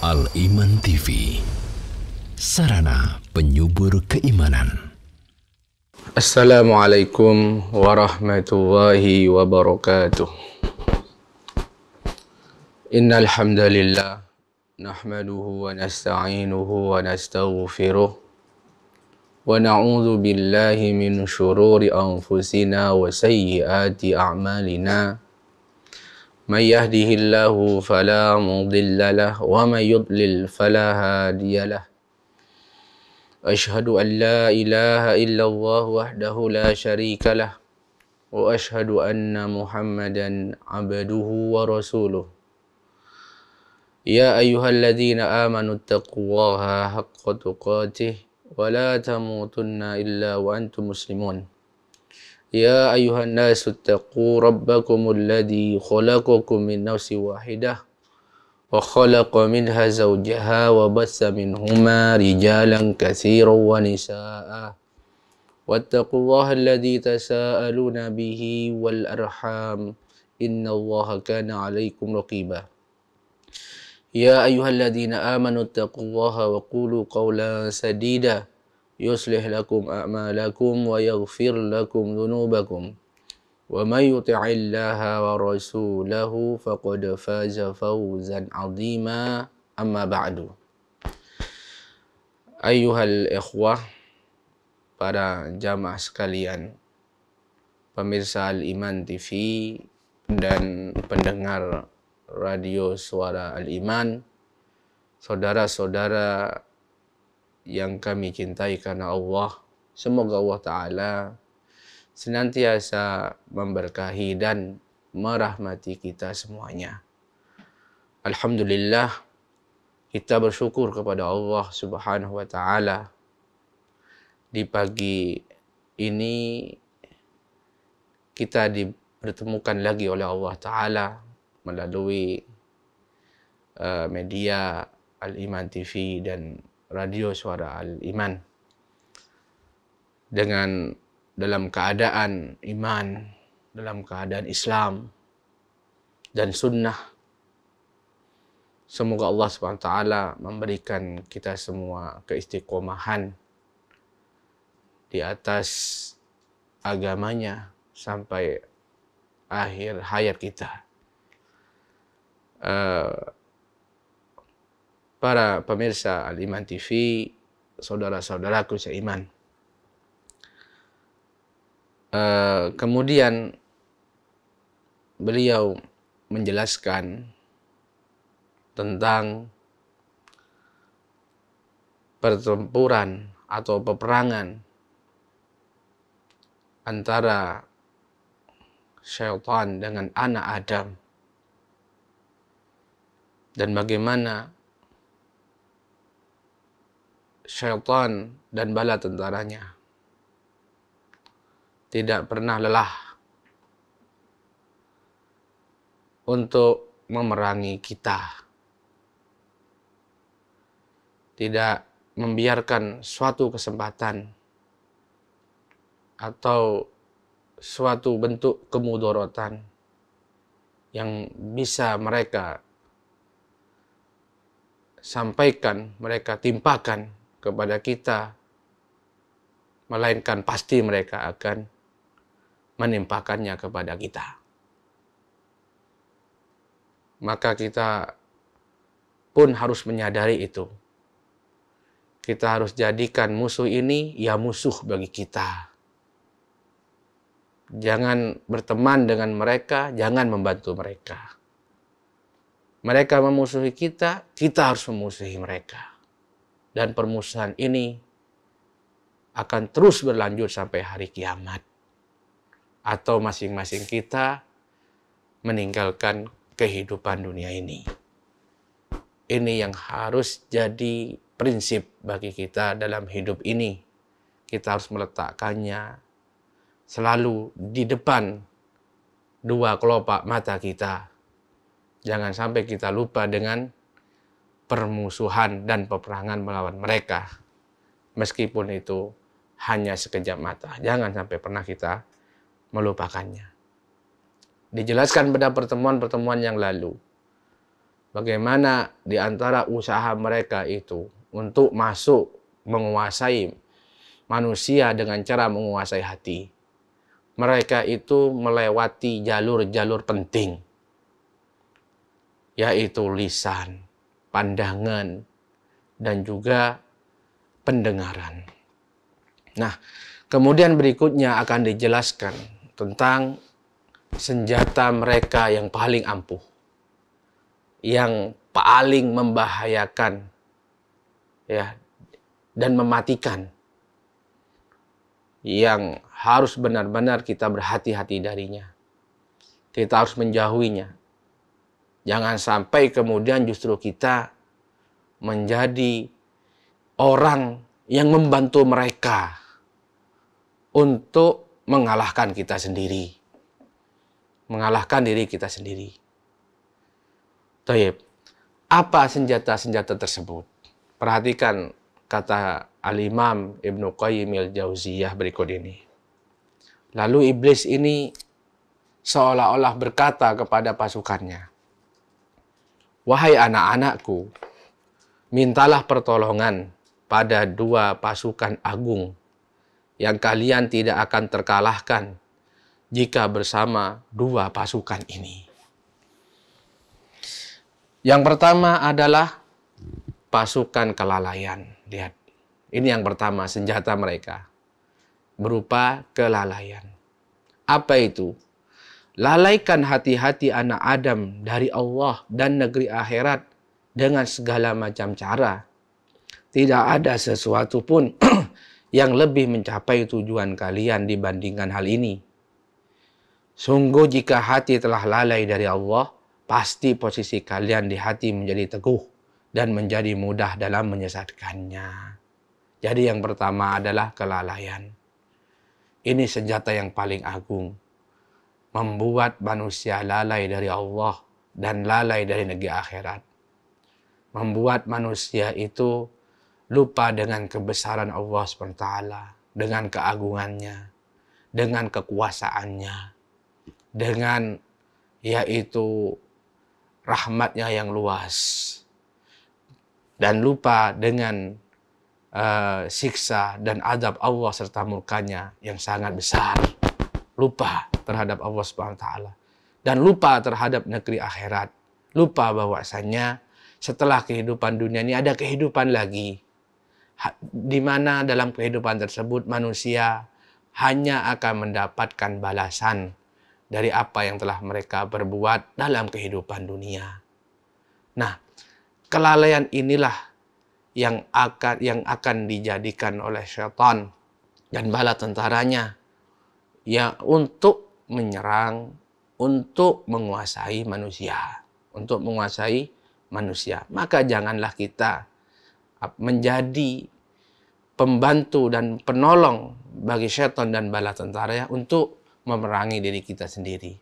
Al-Iman TV, sarana penyubur keimanan. Assalamualaikum warahmatullahi wabarakatuh. Innal hamdalillah nahmaduhu wa nasta'inuhu wa nastaghfiruh wa na'udzu billahi min syururi anfusina wa sayyiati a'malina. Man yahdihillahu fala mudilla lahu wa man yudlil fala hadiyalah. Ashhadu an la ilaha illallah wahdahu la syarika lah wa ashhadu anna Muhammadan abduhu wa rasuluh. Ya ayyuhalladzina amanu taqullaha haqqa tuqatih wa la tamutunna illa wa antum muslimun. Ya ayyuhan nasu taqu rabbakumul ladzi khalaqakum min nafsin wahidah wa khalaqa minha zawjaha wa bassa minhuma rijalan katsiran wa nisaa'a wattaqullaha alladzi tasaaluna bihi wal arham innallaha kana 'alaikum raqiba. Ya ayyuhalladzina amanu taqullaha wa qulu qawlan sadida yuslih lakum a'malakum wa yaghfir lakum dhunubakum wa may yuti'illaha wa rasulahu faqad faza fawzan 'azima. Amma ba'du. Ayyuhal ikhwah, para jamaah sekalian, pemirsa Al-Iman TV dan pendengar radio Suara Al-Iman, saudara-saudara yang kami cintai karena Allah, semoga Allah Ta'ala senantiasa memberkahi dan merahmati kita semuanya. Alhamdulillah, kita bersyukur kepada Allah Subhanahu wa Ta'ala. Di pagi ini kita dipertemukan lagi oleh Allah Ta'ala melalui media Al-Iman TV dan radio Suara Al-Iman, dengan dalam keadaan iman, dalam keadaan Islam dan sunnah. Semoga Allah SWT memberikan kita semua keistiqomahan di atas agamanya sampai akhir hayat kita. Para pemirsa Al-Iman TV, saudara-saudaraku seiman. Kemudian beliau menjelaskan tentang pertempuran atau peperangan antara syaitan dengan anak Adam, dan bagaimana syaitan dan bala tentaranya tidak pernah lelah untuk memerangi kita, tidak membiarkan suatu kesempatan atau suatu bentuk kemudorotan yang bisa mereka sampaikan, mereka timpakan kepada kita, melainkan pasti mereka akan menimpakannya kepada kita. Maka kita pun harus menyadari itu. Kita harus jadikan musuh ini ya musuh bagi kita. Jangan berteman dengan mereka, jangan membantu mereka. Mereka memusuhi kita, kita harus memusuhi mereka. Dan permusuhan ini akan terus berlanjut sampai hari kiamat. Atau masing-masing kita meninggalkan kehidupan dunia ini. Ini yang harus jadi prinsip bagi kita dalam hidup ini. Kita harus meletakkannya selalu di depan dua kelopak mata kita. Jangan sampai kita lupa dengan permusuhan dan peperangan melawan mereka. Meskipun itu hanya sekejap mata. Jangan sampai pernah kita melupakannya. Dijelaskan pada pertemuan-pertemuan yang lalu Bagaimana di antara usaha mereka itu untuk masuk menguasai manusia dengan cara menguasai hati. Mereka itu melewati jalur-jalur penting, yaitu lisan, pandangan, dan juga pendengaran. Nah, kemudian berikutnya akan dijelaskan tentang senjata mereka yang paling ampuh, yang paling membahayakan, ya, dan mematikan, yang harus benar-benar kita berhati-hati darinya. Kita harus menjauhinya. Jangan sampai kemudian justru kita menjadi orang yang membantu mereka untuk mengalahkan kita sendiri. Mengalahkan diri kita sendiri. Taib. Apa senjata-senjata tersebut? Perhatikan kata Al-Imam Ibnu Qayyim al-Jauziyah berikut ini. Lalu iblis ini seolah-olah berkata kepada pasukannya, "Wahai anak-anakku, mintalah pertolongan pada dua pasukan agung yang kalian tidak akan terkalahkan jika bersama dua pasukan ini." Yang pertama adalah pasukan kelalaian. Lihat, ini yang pertama senjata mereka, berupa kelalaian. Apa itu? Lalaikan hati-hati anak Adam dari Allah dan negeri akhirat dengan segala macam cara. Tidak ada sesuatu pun yang lebih mencapai tujuan kalian dibandingkan hal ini. Sungguh jika hati telah lalai dari Allah, pasti posisi kalian di hati menjadi teguh dan menjadi mudah dalam menyesatkannya. Jadi yang pertama adalah kelalaian. Ini senjata yang paling agung. Membuat manusia lalai dari Allah dan lalai dari negeri akhirat. Membuat manusia itu lupa dengan kebesaran Allah SWT, dengan keagungannya, dengan kekuasaannya, dengan yaitu rahmatnya yang luas, dan lupa dengan siksa dan azab Allah serta murkanya yang sangat besar. Lupa terhadap Allah SWT dan lupa terhadap negeri akhirat. Lupa bahwasanya setelah kehidupan dunia ini ada kehidupan lagi, di mana dalam kehidupan tersebut manusia hanya akan mendapatkan balasan dari apa yang telah mereka perbuat dalam kehidupan dunia. Nah, kelalaian inilah yang akan dijadikan oleh syaitan dan bala tentaranya ya untuk menyerang, untuk menguasai manusia, Maka janganlah kita menjadi pembantu dan penolong bagi syaitan dan bala tentara untuk memerangi diri kita sendiri.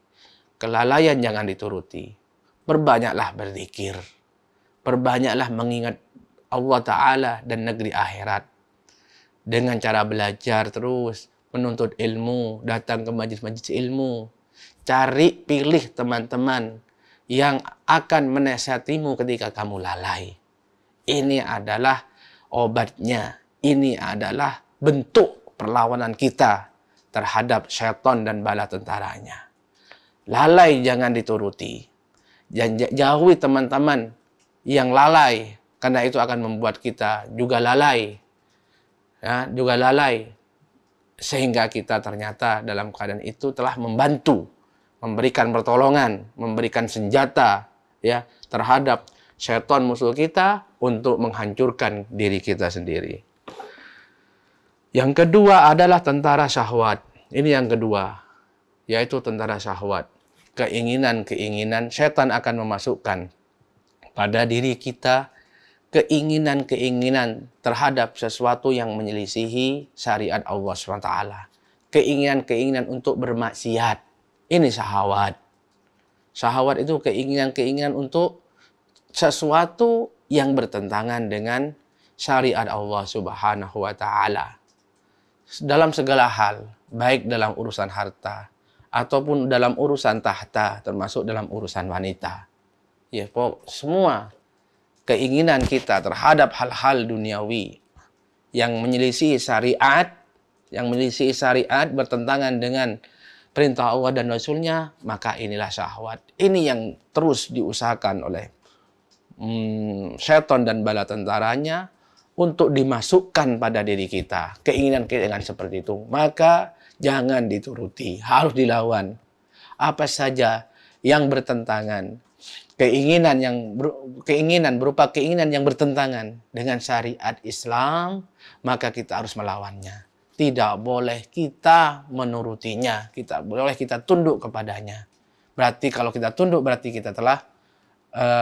Kelalaian jangan dituruti. Perbanyaklah berzikir. Perbanyaklah mengingat Allah Ta'ala dan negeri akhirat. Dengan cara belajar terus, menuntut ilmu, datang ke majlis-majlis ilmu. Cari, pilih teman-teman yang akan menasihatimu ketika kamu lalai. Ini adalah obatnya. Ini adalah bentuk perlawanan kita terhadap syaitan dan bala tentaranya. Lalai jangan dituruti. Jauhi teman-teman yang lalai, karena itu akan membuat kita juga lalai. Ya, juga lalai. Sehingga kita ternyata dalam keadaan itu telah membantu, memberikan pertolongan, memberikan senjata ya terhadap syaitan musuh kita untuk menghancurkan diri kita sendiri. Yang kedua adalah tentara syahwat. Ini yang kedua, yaitu tentara syahwat. Keinginan-keinginan syaitan akan memasukkan pada diri kita keinginan-keinginan terhadap sesuatu yang menyelisihi syariat Allah SWT. Keinginan-keinginan untuk bermaksiat. Ini syahwat. Syahwat itu keinginan-keinginan untuk sesuatu yang bertentangan dengan syariat Allah Subhanahu wa Ta'ala. Dalam segala hal, baik dalam urusan harta ataupun dalam urusan tahta, termasuk dalam urusan wanita. Ya, semua keinginan kita terhadap hal-hal duniawi yang menyelisih syariat, bertentangan dengan perintah Allah dan Rasulnya, maka inilah syahwat. Ini yang terus diusahakan oleh syaitan dan bala tentaranya untuk dimasukkan pada diri kita. Keinginan-keinginan seperti itu. Maka jangan dituruti, harus dilawan. Apa saja yang bertentangan, keinginan berupa keinginan yang bertentangan dengan syariat Islam, maka kita harus melawannya. Tidak boleh kita menurutinya, boleh kita tunduk kepadanya. Berarti kalau kita tunduk berarti kita telah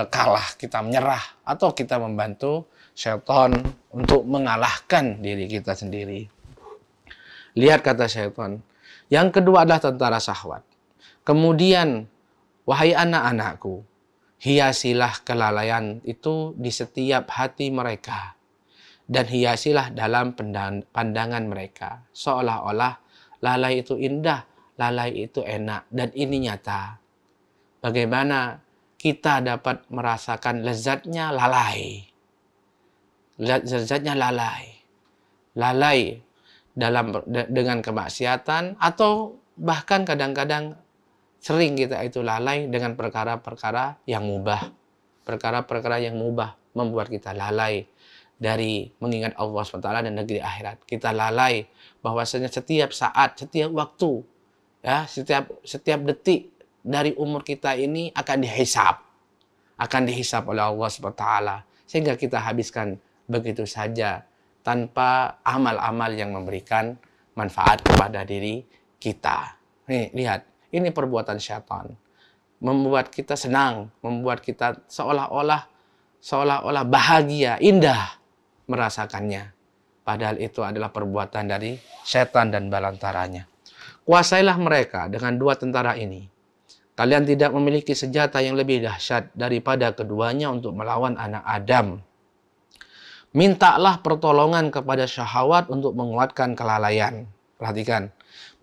kalah, kita menyerah, atau kita membantu syaitan untuk mengalahkan diri kita sendiri. Lihat kata syaitan. Yang kedua adalah tentara syahwat. Kemudian, wahai anak-anakku, hiasilah kelalaian itu di setiap hati mereka. Dan hiasilah dalam pandangan mereka. Seolah-olah lalai itu indah, lalai itu enak. Dan ini nyata. Bagaimana kita dapat merasakan lezatnya lalai. Lezatnya lalai. Lalai dengan kemaksiatan, atau bahkan kadang-kadang sering kita itu lalai dengan perkara-perkara yang mubah. Perkara-perkara yang mubah membuat kita lalai dari mengingat Allah SWT dan negeri akhirat. Kita lalai bahwasanya setiap saat, setiap waktu, ya, setiap detik dari umur kita ini akan dihisap oleh Allah SWT, sehingga kita habiskan begitu saja tanpa amal-amal yang memberikan manfaat kepada diri kita. Nih, lihat, ini perbuatan syaitan. Membuat kita senang, membuat kita seolah-olah bahagia, indah merasakannya. Padahal itu adalah perbuatan dari setan dan balantaranya. Kuasailah mereka dengan dua tentara ini. Kalian tidak memiliki senjata yang lebih dahsyat daripada keduanya untuk melawan anak Adam. Mintalah pertolongan kepada syahwat untuk menguatkan kelalaian. Perhatikan.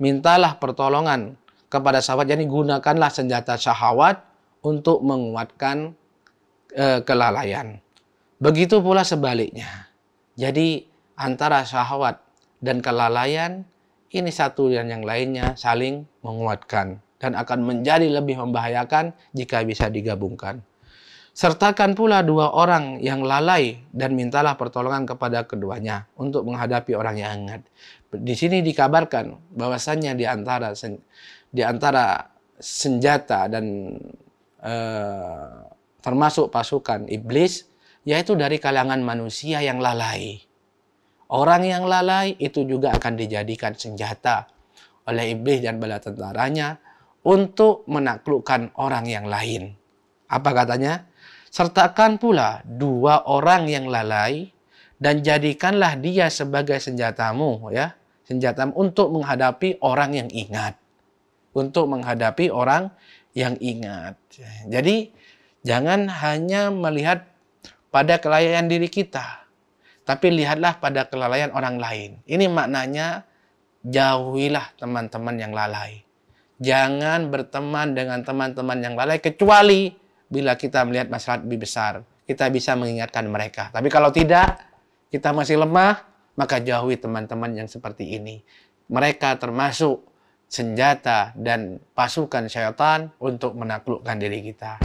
Mintalah pertolongan kepada syahwat. Jadi gunakanlah senjata syahwat untuk menguatkan kelalaian. Begitu pula sebaliknya. Jadi antara syahwat dan kelalaian ini satu dan yang lainnya saling menguatkan dan akan menjadi lebih membahayakan jika bisa digabungkan. Sertakan pula dua orang yang lalai dan mintalah pertolongan kepada keduanya untuk menghadapi orang yang ingat. Di sini dikabarkan bahwasannya di antara senjata dan termasuk pasukan iblis, yaitu dari kalangan manusia yang lalai. Orang yang lalai itu juga akan dijadikan senjata oleh iblis dan bala tentaranya untuk menaklukkan orang yang lain. Apa katanya? Sertakan pula dua orang yang lalai dan jadikanlah dia sebagai senjatamu, ya, senjatamu untuk menghadapi orang yang ingat. Untuk menghadapi orang yang ingat. Jadi jangan hanya melihat pada kelalaian diri kita, tapi lihatlah pada kelalaian orang lain. Ini maknanya jauhilah teman-teman yang lalai. Jangan berteman dengan teman-teman yang lalai kecuali bila kita melihat masalah lebih besar. Kita bisa mengingatkan mereka. Tapi kalau tidak, kita masih lemah, maka jauhi teman-teman yang seperti ini. Mereka termasuk senjata dan pasukan syaitan untuk menaklukkan diri kita.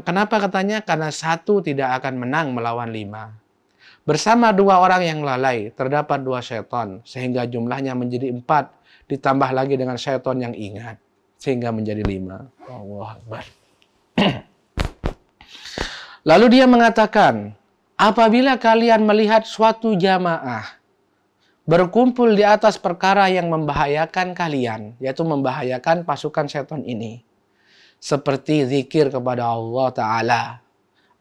Kenapa katanya? Karena satu tidak akan menang melawan 5. Bersama dua orang yang lalai, terdapat 2 syaitan, sehingga jumlahnya menjadi 4, ditambah lagi dengan syaitan yang ingat, sehingga menjadi 5. Allah Akbar. Lalu dia mengatakan, apabila kalian melihat suatu jamaah berkumpul di atas perkara yang membahayakan kalian, yaitu membahayakan pasukan syaitan ini, seperti zikir kepada Allah Ta'ala,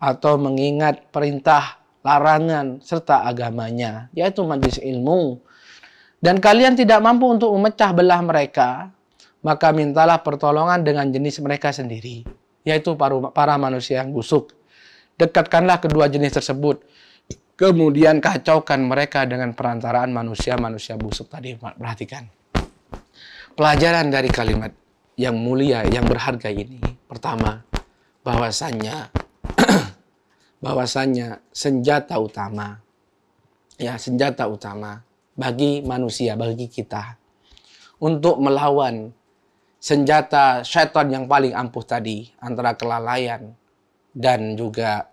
atau mengingat perintah, larangan, serta agamanya, yaitu majlis ilmu, dan kalian tidak mampu untuk memecah belah mereka, maka mintalah pertolongan dengan jenis mereka sendiri, yaitu para manusia yang busuk. Dekatkanlah kedua jenis tersebut, kemudian kacaukan mereka dengan perantaraan manusia-manusia busuk tadi. Perhatikan. Pelajaran dari kalimat yang mulia, yang berharga ini. Pertama, bahwasannya bahwasannya senjata utama bagi manusia, bagi kita untuk melawan senjata syaitan yang paling ampuh tadi, antara kelalaian dan juga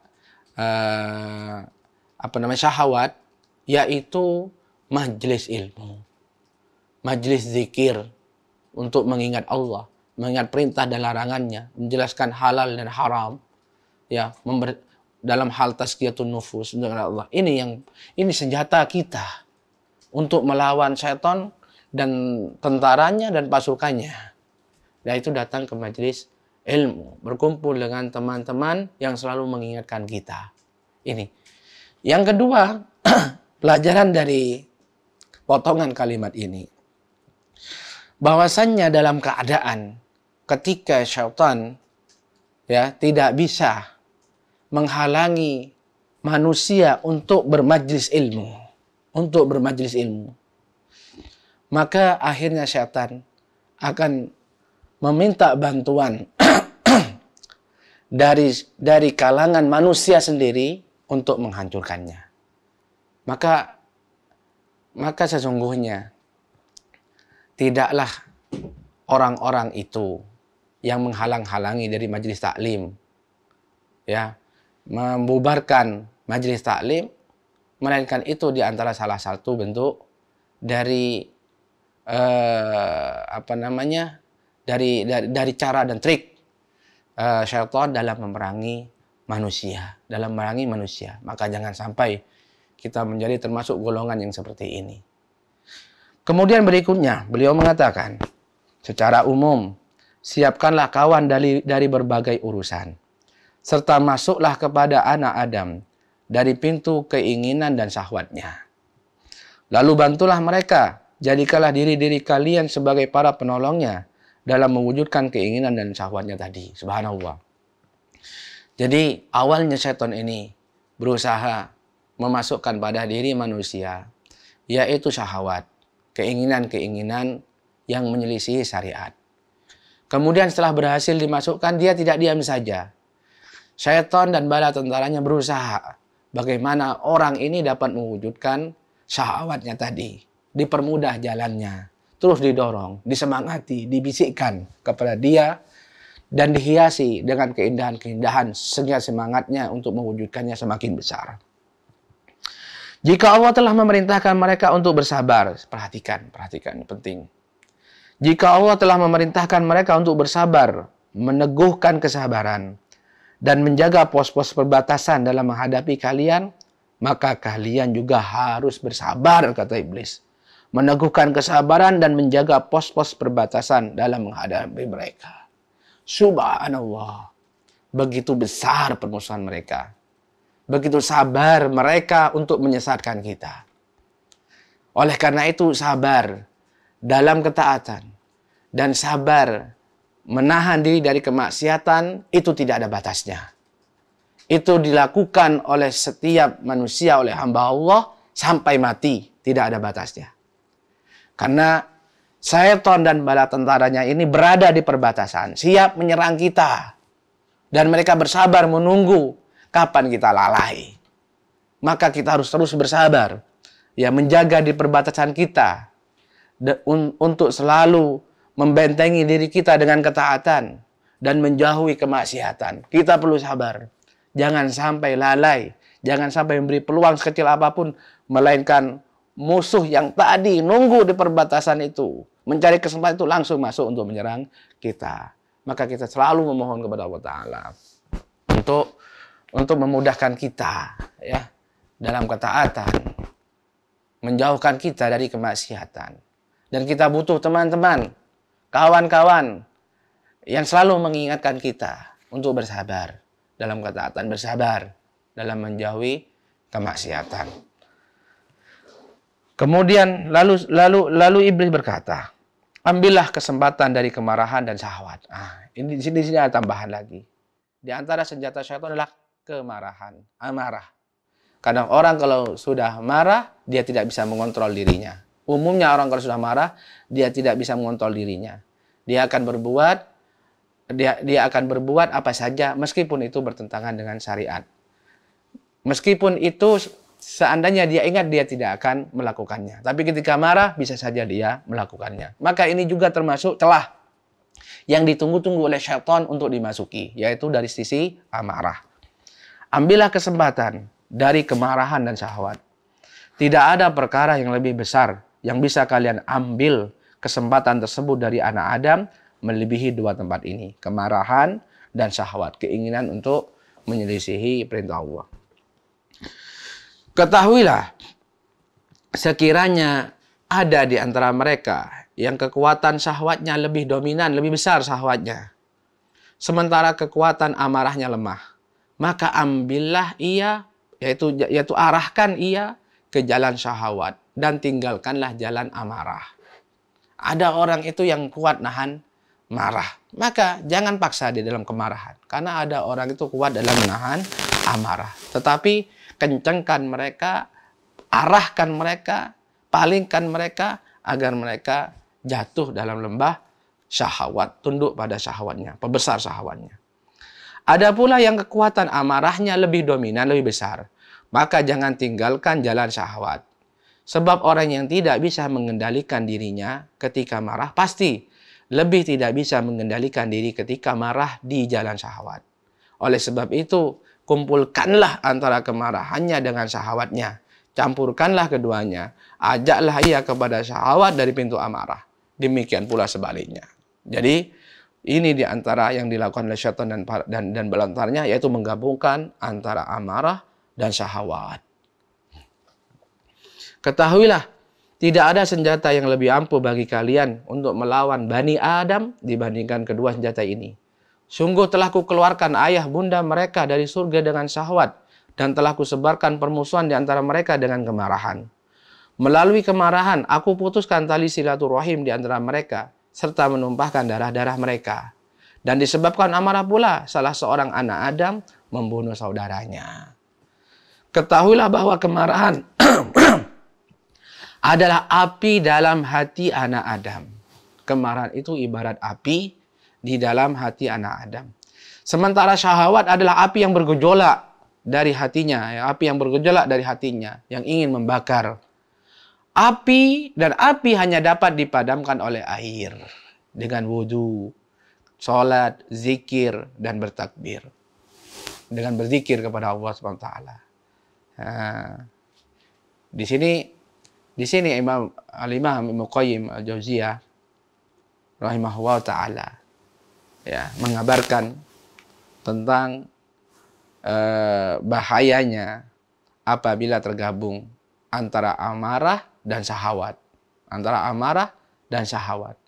syahwat, yaitu majlis ilmu, majlis zikir untuk mengingat Allah, mengingat perintah dan larangannya, menjelaskan halal dan haram, ya, dalam hal tazkiyatun nufus dengan Allah. Ini senjata kita untuk melawan syaitan dan tentaranya dan pasukannya. Yaitu datang ke majelis ilmu, berkumpul dengan teman-teman yang selalu mengingatkan kita. Ini. Yang kedua, pelajaran dari potongan kalimat ini, bahwasannya dalam keadaan ketika syaitan tidak bisa menghalangi manusia untuk bermajlis ilmu, maka akhirnya syaitan akan meminta bantuan dari kalangan manusia sendiri untuk menghancurkannya. Maka sesungguhnya tidaklah orang-orang itu yang menghalang-halangi dari majelis taklim, membubarkan majelis taklim, melainkan itu di antara salah satu bentuk dari dari cara dan trik syaitan dalam memerangi manusia, Maka jangan sampai kita menjadi termasuk golongan yang seperti ini. Kemudian berikutnya, beliau mengatakan, secara umum, siapkanlah kawan dari berbagai urusan, serta masuklah kepada anak Adam dari pintu keinginan dan syahwatnya. Lalu bantulah mereka, jadikanlah diri-diri kalian sebagai para penolongnya dalam mewujudkan keinginan dan syahwatnya tadi. Subhanallah. Jadi awalnya syaitan ini berusaha memasukkan pada diri manusia, yaitu syahwat, keinginan-keinginan yang menyelisihi syariat. Kemudian setelah berhasil dimasukkan, dia tidak diam saja. Syaitan dan bala tentaranya berusaha bagaimana orang ini dapat mewujudkan syahwatnya tadi, dipermudah jalannya, terus didorong, disemangati, dibisikkan kepada dia, dan dihiasi dengan keindahan-keindahan sehingga semangatnya untuk mewujudkannya semakin besar. Jika Allah telah memerintahkan mereka untuk bersabar, perhatikan ini penting. Jika Allah telah memerintahkan mereka untuk bersabar, meneguhkan kesabaran, dan menjaga pos-pos perbatasan dalam menghadapi kalian, maka kalian juga harus bersabar, kata iblis. Meneguhkan kesabaran dan menjaga pos-pos perbatasan dalam menghadapi mereka. Subhanallah. Begitu besar permusuhan mereka. Begitu sabar mereka untuk menyesatkan kita. Oleh karena itu, sabar dalam ketaatan dan sabar menahan diri dari kemaksiatan itu tidak ada batasnya. Itu dilakukan oleh setiap manusia, oleh hamba Allah sampai mati, tidak ada batasnya. Karena syaitan dan bala tentaranya ini berada di perbatasan, siap menyerang kita. Dan mereka bersabar menunggu kapan kita lalai. Maka kita harus terus bersabar, menjaga di perbatasan kita untuk selalu membentengi diri kita dengan ketaatan dan menjauhi kemaksiatan. Kita perlu sabar. Jangan sampai lalai. Jangan sampai memberi peluang sekecil apapun. Melainkan musuh yang tadi nunggu di perbatasan itu, mencari kesempatan itu langsung masuk untuk menyerang kita. Maka kita selalu memohon kepada Allah Ta'ala untuk memudahkan kita dalam ketaatan. Menjauhkan kita dari kemaksiatan. Dan kita butuh teman-teman, kawan-kawan yang selalu mengingatkan kita untuk bersabar dalam ketaatan, bersabar dalam menjauhi kemaksiatan. Kemudian lalu iblis berkata, ambillah kesempatan dari kemarahan dan syahwat. Ini di sini ada tambahan lagi. Di antara senjata syaitan adalah kemarahan, amarah. Kadang orang kalau sudah marah, dia tidak bisa mengontrol dirinya. Umumnya orang kalau sudah marah, dia tidak bisa mengontrol dirinya. Dia akan berbuat dia akan berbuat apa saja meskipun itu bertentangan dengan syariat. Meskipun itu seandainya dia ingat dia tidak akan melakukannya. Tapi ketika marah bisa saja dia melakukannya. Maka ini juga termasuk celah yang ditunggu-tunggu oleh syaitan untuk dimasuki, yaitu dari sisi amarah. Ambillah kesempatan dari kemarahan dan syahwat. Tidak ada perkara yang lebih besar yang bisa kalian ambil kesempatan tersebut dari anak Adam melebihi dua tempat ini. Kemarahan dan syahwat. Keinginan untuk menyelisihi perintah Allah. Ketahuilah, sekiranya ada di antara mereka yang kekuatan syahwatnya lebih dominan, lebih besar syahwatnya, sementara kekuatan amarahnya lemah, maka ambillah ia, yaitu arahkan ia ke jalan syahwat dan tinggalkanlah jalan amarah. Ada orang itu yang kuat nahan marah, maka jangan paksa di dalam kemarahan, karena ada orang itu kuat dalam menahan amarah. Tetapi kencangkan mereka, arahkan mereka, palingkan mereka agar mereka jatuh dalam lembah syahwat, tunduk pada syahwatnya, pembesar syahwatnya. Ada pula yang kekuatan amarahnya lebih dominan, lebih besar, maka jangan tinggalkan jalan syahwat. Sebab orang yang tidak bisa mengendalikan dirinya ketika marah pasti lebih tidak bisa mengendalikan diri ketika marah di jalan syahwat. Oleh sebab itu, kumpulkanlah antara kemarahannya dengan syahwatnya. Campurkanlah keduanya. Ajaklah ia kepada syahwat dari pintu amarah. Demikian pula sebaliknya. Jadi, ini di antara yang dilakukan oleh syaitan dan belantarnya, yaitu menggabungkan antara amarah dan syahwat. Ketahuilah, tidak ada senjata yang lebih ampuh bagi kalian untuk melawan Bani Adam dibandingkan kedua senjata ini. Sungguh telah kukeluarkan ayah bunda mereka dari surga dengan syahwat, dan telah kusebarkan permusuhan di antara mereka dengan kemarahan. Melalui kemarahan, aku putuskan tali silaturahim di antara mereka, serta menumpahkan darah-darah mereka. Dan disebabkan amarah pula, salah seorang anak Adam membunuh saudaranya. Ketahuilah bahwa kemarahan adalah api dalam hati anak Adam. Kemarahan itu ibarat api di dalam hati anak Adam. Sementara syahwat adalah api yang bergejolak dari hatinya, api yang bergejolak dari hatinya, yang ingin membakar. Api hanya dapat dipadamkan oleh air, dengan wudu, sholat, zikir, dan bertakbir. Dengan berzikir kepada Allah SWT. Di sini Imam Ibnu Qayyim Al-Jauziyah rahimahullah ta'ala mengabarkan tentang bahayanya apabila tergabung antara amarah dan syahwat. Antara amarah dan syahwat.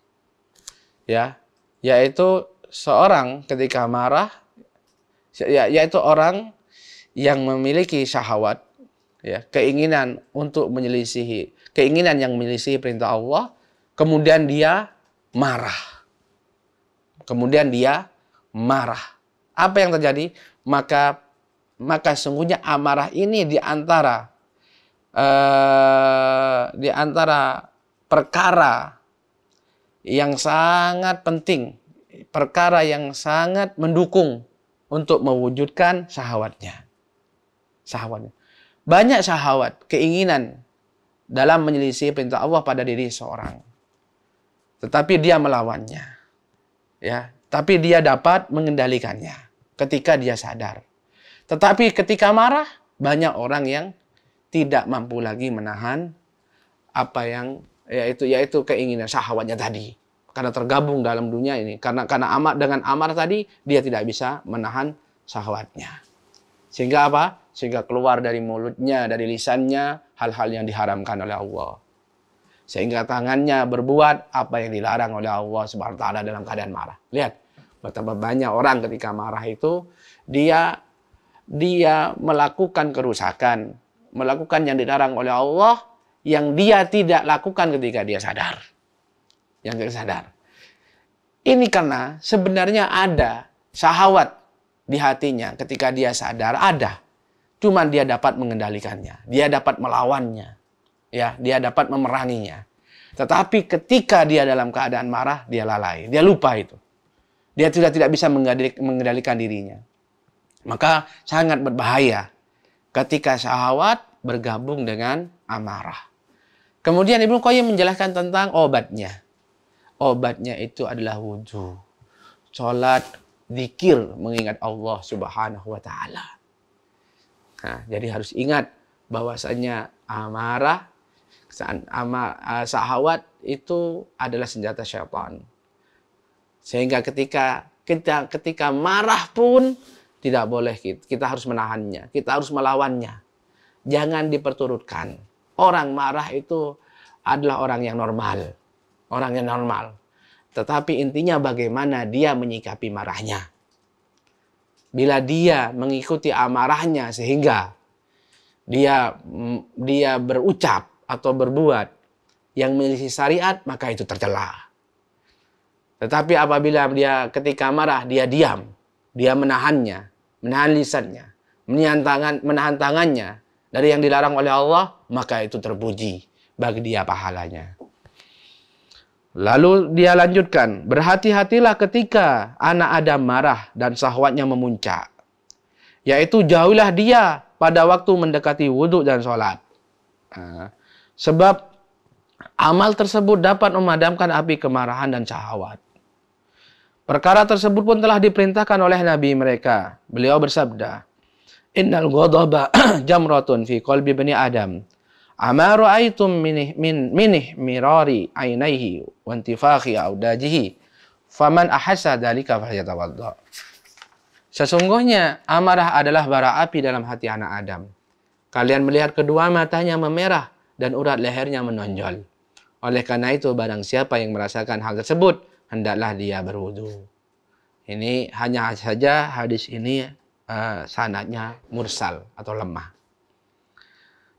Yaitu seorang ketika marah, yaitu orang yang memiliki syahwat, keinginan untuk menyelisihi, keinginan yang menyelisihi perintah Allah, kemudian dia marah. Apa yang terjadi? Maka sungguhnya amarah ini di antara perkara yang sangat penting, perkara yang sangat mendukung untuk mewujudkan syahwatnya. Banyak syahwat, keinginan dalam menyelisih perintah Allah pada diri seorang. Tetapi dia melawannya. Tapi dia dapat mengendalikannya ketika dia sadar. Tetapi ketika marah, banyak orang yang tidak mampu lagi menahan apa yang yaitu keinginan syahwatnya tadi. Karena tergabung dalam dunia ini. Karena dengan amar tadi, dia tidak bisa menahan syahwatnya. Sehingga apa? Sehingga keluar dari mulutnya, dari lisannya, hal-hal yang diharamkan oleh Allah. Sehingga tangannya berbuat apa yang dilarang oleh Allah Subhanahu wa ta'ala dalam keadaan marah. Lihat, betapa banyak orang ketika marah itu, dia melakukan kerusakan, melakukan yang dilarang oleh Allah, yang dia tidak lakukan ketika dia sadar. Yang tidak sadar. Ini karena sebenarnya ada syahwat di hatinya ketika dia sadar, ada. Cuman dia dapat mengendalikannya, dia dapat melawannya, dia dapat memeranginya. Tetapi ketika dia dalam keadaan marah, dia lalai, dia lupa itu. Dia sudah tidak bisa mengendalikan dirinya. Maka sangat berbahaya ketika syahwat bergabung dengan amarah. Kemudian Ibnu Qayyim menjelaskan tentang obatnya. Obatnya itu adalah wudhu, sholat, zikir, mengingat Allah Subhanahu wa Ta'ala. Nah, jadi harus ingat bahwasanya amarah, syahwat itu adalah senjata syaitan. Sehingga ketika marah pun tidak boleh, kita harus menahannya, kita harus melawannya. Jangan diperturutkan. Orang marah itu adalah orang yang normal. Orang yang normal. Tetapi intinya bagaimana dia menyikapi marahnya. Bila dia mengikuti amarahnya sehingga dia berucap atau berbuat yang menyelisih syariat, maka itu tercela. Tetapi apabila dia ketika marah, dia diam, dia menahannya, menahan lisannya, menahan tangannya dari yang dilarang oleh Allah, maka itu terpuji bagi dia pahalanya. Lalu dia lanjutkan, berhati-hatilah ketika anak Adam marah dan syahwatnya memuncak. Yaitu jauhilah dia pada waktu mendekati wudhu dan sholat. Sebab amal tersebut dapat memadamkan api kemarahan dan syahwat. Perkara tersebut pun telah diperintahkan oleh Nabi mereka. Beliau bersabda, Innal ghadaba jamratun fi qalbi bani Adam. Ama ra'aitum minih mirari ainaihi wa intifakhi audajihi. Faman ahassa dzalika falyatawadda. Sesungguhnya amarah adalah bara api dalam hati anak Adam. Kalian melihat kedua matanya memerah dan urat lehernya menonjol. Oleh karena itu, barang siapa yang merasakan hal tersebut, hendaklah dia berwudu. Ini hanya saja hadis ini sanadnya mursal atau lemah.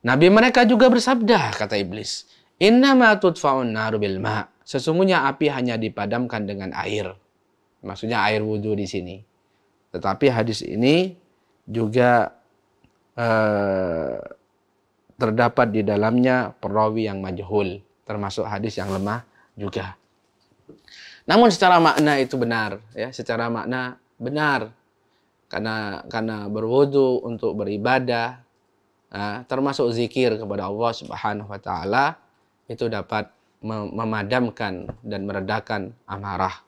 Nabi mereka juga bersabda, kata iblis, Innama tudfa'un naru bil ma'. Sesungguhnya api hanya dipadamkan dengan air. Maksudnya air wudu di sini. Tetapi hadis ini juga terdapat di dalamnya perawi yang majhul, termasuk hadis yang lemah juga. Namun secara makna itu benar, ya, secara makna benar. Karena berwudu untuk beribadah, termasuk zikir kepada Allah Subhanahu wa Ta'ala, itu dapat memadamkan dan meredakan amarah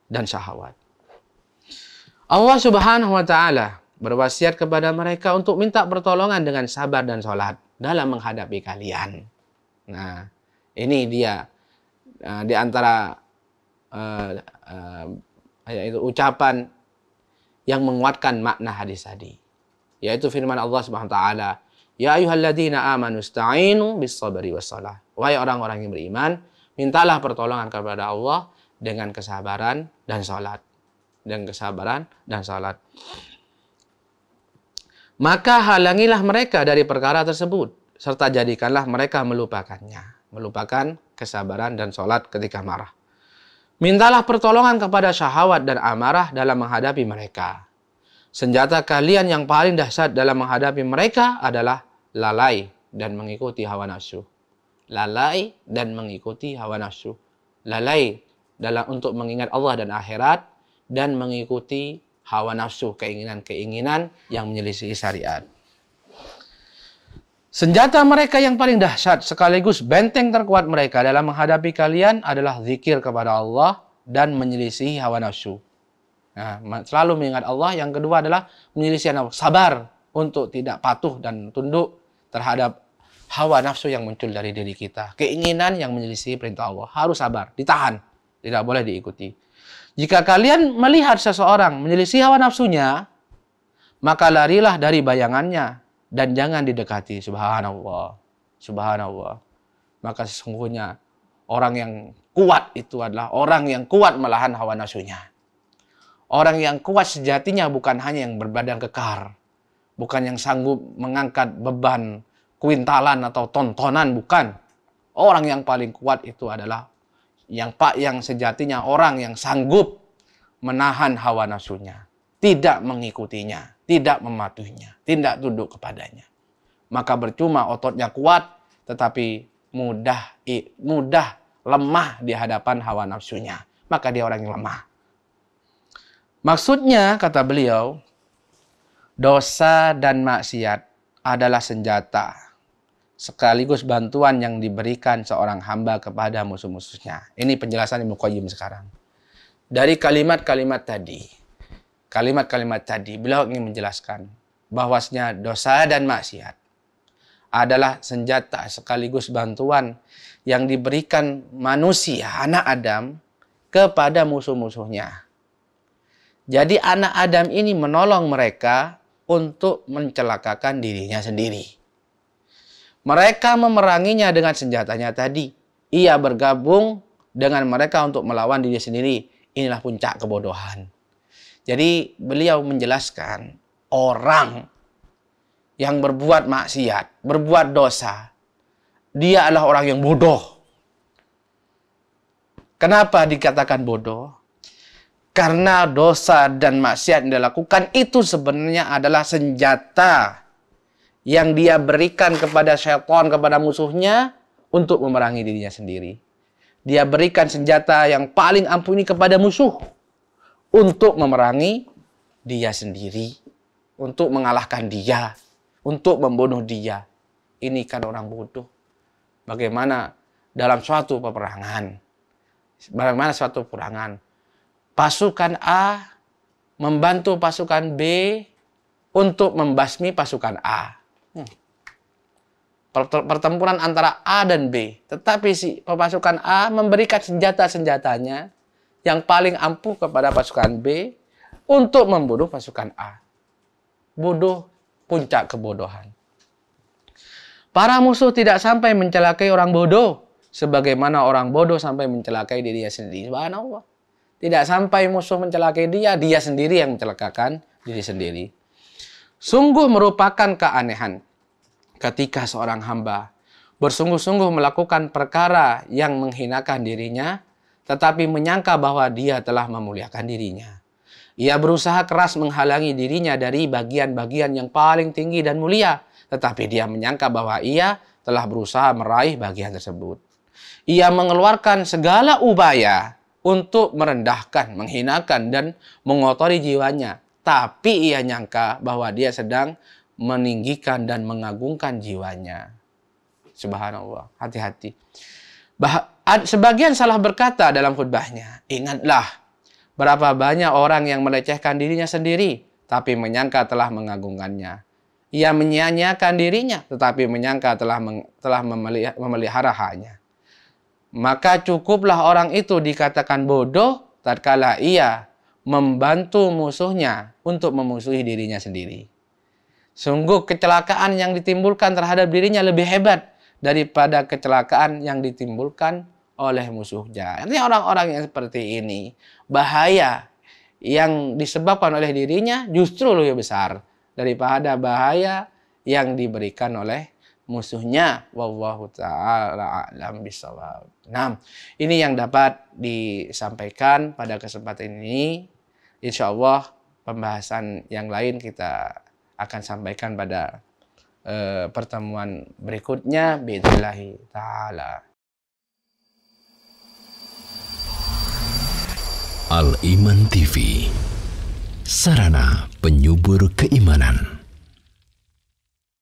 dan syahwat. Allah Subhanahu wa Ta'ala berwasiat kepada mereka untuk minta pertolongan dengan sabar dan sholat dalam menghadapi kalian. Nah, ini dia di antara yaitu ucapan yang menguatkan makna hadis tadi, yaitu firman Allah Subhanahu wa Ta'ala, Ya ayyuhalladzina amanu ista'inu bis sabri was shalah. Wahai orang-orang yang beriman, mintalah pertolongan kepada Allah dengan kesabaran dan salat. Dengan kesabaran dan salat. Maka halangilah mereka dari perkara tersebut, serta jadikanlah mereka melupakannya. Melupakan kesabaran dan salat ketika marah. Mintalah pertolongan kepada syahwat dan amarah dalam menghadapi mereka. Senjata kalian yang paling dahsyat dalam menghadapi mereka adalah lalai dan mengikuti hawa nafsu. Lalai dan mengikuti hawa nafsu. Lalai untuk mengingat Allah dan akhirat, dan mengikuti hawa nafsu, keinginan-keinginan yang menyelisih syariat. Senjata mereka yang paling dahsyat sekaligus benteng terkuat mereka dalam menghadapi kalian adalah zikir kepada Allah dan menyelisih hawa nafsu. Nah, selalu mengingat Allah. Yang kedua adalah menyelisih hawa nafsu. Sabar untuk tidak patuh dan tunduk terhadap hawa nafsu yang muncul dari diri kita. Keinginan yang menyelisih perintah Allah. Harus sabar, ditahan. Tidak boleh diikuti. Jika kalian melihat seseorang menyelisih hawa nafsunya, maka larilah dari bayangannya dan jangan didekati. Subhanallah. Subhanallah. Maka sesungguhnya orang yang kuat itu adalah orang yang kuat melahan hawa nafsunya. Orang yang kuat sejatinya bukan hanya yang berbadan kekar, bukan yang sanggup mengangkat beban kuintalan atau tontonan, bukan. Orang yang paling kuat itu adalah yang sejatinya orang yang sanggup menahan hawa nafsunya, tidak mengikutinya, tidak mematuhinya, tidak tunduk kepadanya. Maka percuma ototnya kuat, tetapi mudah lemah di hadapan hawa nafsunya. Maka dia orang yang lemah. Maksudnya, kata beliau, dosa dan maksiat adalah senjata sekaligus bantuan yang diberikan seorang hamba kepada musuh-musuhnya. Ini penjelasan Ibnu Qayyim sekarang. Dari kalimat-kalimat tadi, beliau ingin menjelaskan bahwasanya dosa dan maksiat adalah senjata sekaligus bantuan yang diberikan manusia, anak Adam, kepada musuh-musuhnya. Jadi anak Adam ini menolong mereka untuk mencelakakan dirinya sendiri. Mereka memeranginya dengan senjatanya tadi. Ia bergabung dengan mereka untuk melawan diri sendiri. Inilah puncak kebodohan. Jadi beliau menjelaskan orang yang berbuat maksiat, berbuat dosa, dia adalah orang yang bodoh. Kenapa dikatakan bodoh? Karena dosa dan maksiat yang dilakukan itu sebenarnya adalah senjata yang dia berikan kepada syaitan, kepada musuhnya, untuk memerangi dirinya sendiri. Dia berikan senjata yang paling ampuh ini kepada musuh, untuk memerangi dia sendiri, untuk mengalahkan dia, untuk membunuh dia. Ini kan orang bodoh. Bagaimana dalam suatu peperangan, pasukan A membantu pasukan B untuk membasmi pasukan A. Pertempuran antara A dan B. Tetapi si pasukan A memberikan senjata-senjatanya yang paling ampuh kepada pasukan B untuk membunuh pasukan A. Bodoh, puncak kebodohan. Para musuh tidak sampai mencelakai orang bodoh, sebagaimana orang bodoh sampai mencelakai dirinya sendiri. Subhanallah. Tidak sampai musuh mencelakai dia, dia sendiri yang mencelakakan diri sendiri. Sungguh merupakan keanehan ketika seorang hamba bersungguh-sungguh melakukan perkara yang menghinakan dirinya, tetapi menyangka bahwa dia telah memuliakan dirinya. Ia berusaha keras menghalangi dirinya dari bagian-bagian yang paling tinggi dan mulia, tetapi dia menyangka bahwa ia telah berusaha meraih bagian tersebut. Ia mengeluarkan segala upaya untuk merendahkan, menghinakan, dan mengotori jiwanya. Tapi ia nyangka bahwa dia sedang meninggikan dan mengagungkan jiwanya. Subhanallah, hati-hati. Sebagian salah berkata dalam khutbahnya, ingatlah berapa banyak orang yang melecehkan dirinya sendiri, tapi menyangka telah mengagungkannya. Ia menyia-nyiakan dirinya, tetapi menyangka telah memelihara haknya. Maka cukuplah orang itu dikatakan bodoh tatkala ia membantu musuhnya untuk memusuhi dirinya sendiri. Sungguh kecelakaan yang ditimbulkan terhadap dirinya lebih hebat daripada kecelakaan yang ditimbulkan oleh musuhnya. Ini orang-orang yang seperti ini, bahaya yang disebabkan oleh dirinya justru lebih besar daripada bahaya yang diberikan oleh musuhnya. Wallahu ta'ala a'lam bishawab. Nah, ini yang dapat disampaikan pada kesempatan ini. Insya Allah pembahasan yang lain kita akan sampaikan pada pertemuan berikutnya. Biidznillah ta'ala. Al-Iman TV, sarana penyubur keimanan.